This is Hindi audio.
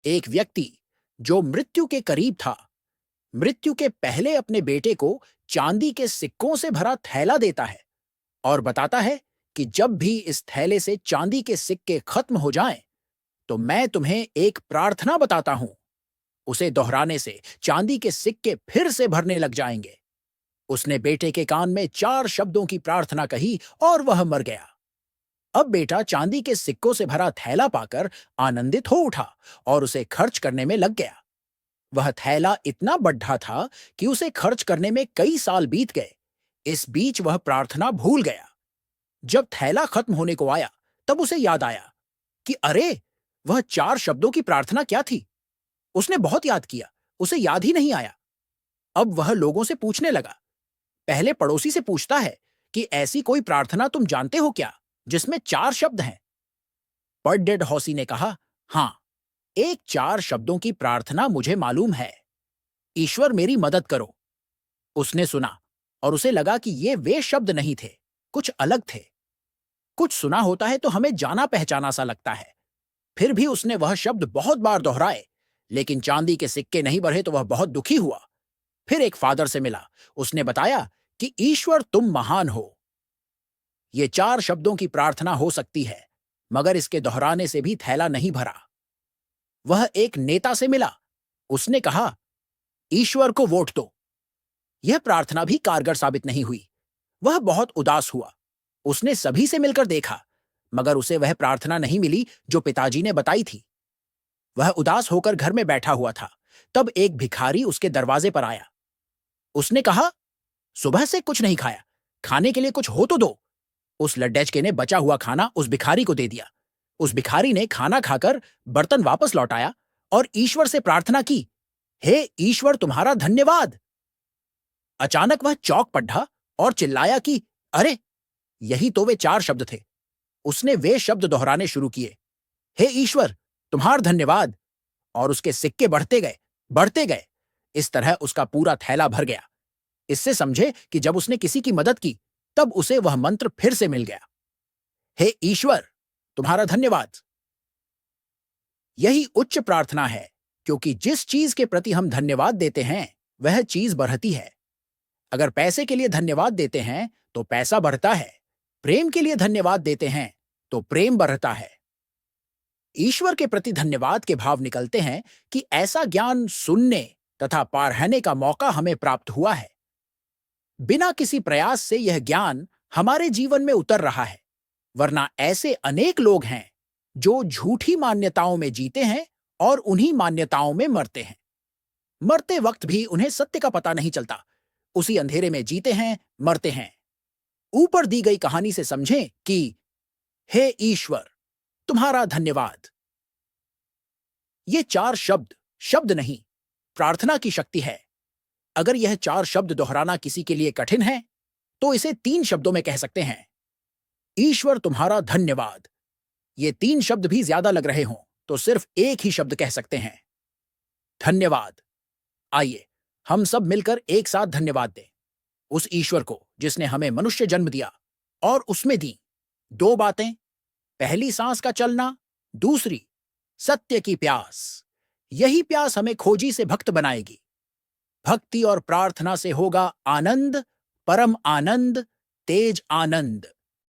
एक व्यक्ति जो मृत्यु के करीब था, मृत्यु के पहले अपने बेटे को चांदी के सिक्कों से भरा थैला देता है और बताता है कि जब भी इस थैले से चांदी के सिक्के खत्म हो जाएं, तो मैं तुम्हें एक प्रार्थना बताता हूं। उसे दोहराने से चांदी के सिक्के फिर से भरने लग जाएंगे। उसने बेटे के कान में 4 शब्दों की प्रार्थना कही और वह मर गया। अब बेटा चांदी के सिक्कों से भरा थैला पाकर आनंदित हो उठा और उसे खर्च करने में लग गया। वह थैला इतना बढ़ा था कि उसे खर्च करने में कई साल बीत गए। इस बीच वह प्रार्थना भूल गया। जब थैला खत्म होने को आया, तब उसे याद आया कि अरे, वह 4 शब्दों की प्रार्थना क्या थी। उसने बहुत याद किया, उसे याद ही नहीं आया। अब वह लोगों से पूछने लगा। पहले पड़ोसी से पूछता है कि ऐसी कोई प्रार्थना तुम जानते हो क्या, जिसमें 4 शब्द हैं। पर्डेड हौसी ने कहा, हाँ, एक 4 शब्दों की प्रार्थना मुझे मालूम है। ईश्वर मेरी मदद करो। उसने सुना और उसे लगा कि ये वे शब्द नहीं थे, कुछ अलग थे। कुछ सुना होता है तो हमें जाना पहचाना सा लगता है। फिर भी उसने वह शब्द बहुत बार दोहराए, लेकिन चांदी के सिक्के नहीं बढ़े तो वह बहुत दुखी हुआ। फिर एक फादर से मिला। उसने बताया कि ईश्वर तुम महान हो। ये 4 शब्दों की प्रार्थना हो सकती है, मगर इसके दोहराने से भी थैला नहीं भरा। वह एक नेता से मिला। उसने कहा, ईश्वर को वोट दो। यह प्रार्थना भी कारगर साबित नहीं हुई। वह बहुत उदास हुआ। उसने सभी से मिलकर देखा, मगर उसे वह प्रार्थना नहीं मिली जो पिताजी ने बताई थी। वह उदास होकर घर में बैठा हुआ था। तब एक भिखारी उसके दरवाजे पर आया। उसने कहा, सुबह से कुछ नहीं खाया, खाने के लिए कुछ हो तो दो। उस लड्डेचके ने बचा हुआ खाना उस भिखारी को दे दिया। उस भिखारी ने खाना खाकर बर्तन वापस लौटाया और ईश्वर से प्रार्थना की, हे ईश्वर तुम्हारा धन्यवाद। अचानक वह चौंक पड़ा और चिल्लाया कि अरे, यही तो वे 4 शब्द थे। उसने वे शब्द दोहराने शुरू किए, हे ईश्वर तुम्हार धन्यवाद। और उसके सिक्के बढ़ते गए, बढ़ते गए। इस तरह उसका पूरा थैला भर गया। इससे समझे कि जब उसने किसी की मदद की, तब उसे वह मंत्र फिर से मिल गया, हे ईश्वर तुम्हारा धन्यवाद। यही उच्च प्रार्थना है, क्योंकि जिस चीज के प्रति हम धन्यवाद देते हैं, वह चीज बढ़ती है। अगर पैसे के लिए धन्यवाद देते हैं तो पैसा बढ़ता है। प्रेम के लिए धन्यवाद देते हैं तो प्रेम बढ़ता है। ईश्वर के प्रति धन्यवाद के भाव निकलते हैं कि ऐसा ज्ञान सुनने तथा पढ़ने का मौका हमें प्राप्त हुआ है। बिना किसी प्रयास से यह ज्ञान हमारे जीवन में उतर रहा है। वरना ऐसे अनेक लोग हैं जो झूठी मान्यताओं में जीते हैं और उन्हीं मान्यताओं में मरते हैं। मरते वक्त भी उन्हें सत्य का पता नहीं चलता। उसी अंधेरे में जीते हैं, मरते हैं। ऊपर दी गई कहानी से समझें कि हे ईश्वर तुम्हारा धन्यवाद। ये 4 शब्द शब्द नहीं, प्रार्थना की शक्ति है। अगर यह 4 शब्द दोहराना किसी के लिए कठिन है, तो इसे 3 शब्दों में कह सकते हैं, ईश्वर तुम्हारा धन्यवाद। ये 3 शब्द भी ज्यादा लग रहे हों तो सिर्फ एक ही शब्द कह सकते हैं, धन्यवाद। आइए हम सब मिलकर एक साथ धन्यवाद दें उस ईश्वर को जिसने हमें मनुष्य जन्म दिया और उसमें दी 2 बातें, पहली सांस का चलना, दूसरी सत्य की प्यास। यही प्यास हमें खोजी से भक्त बनाएगी। भक्ति और प्रार्थना से होगा आनंद, परम आनंद, तेज आनंद।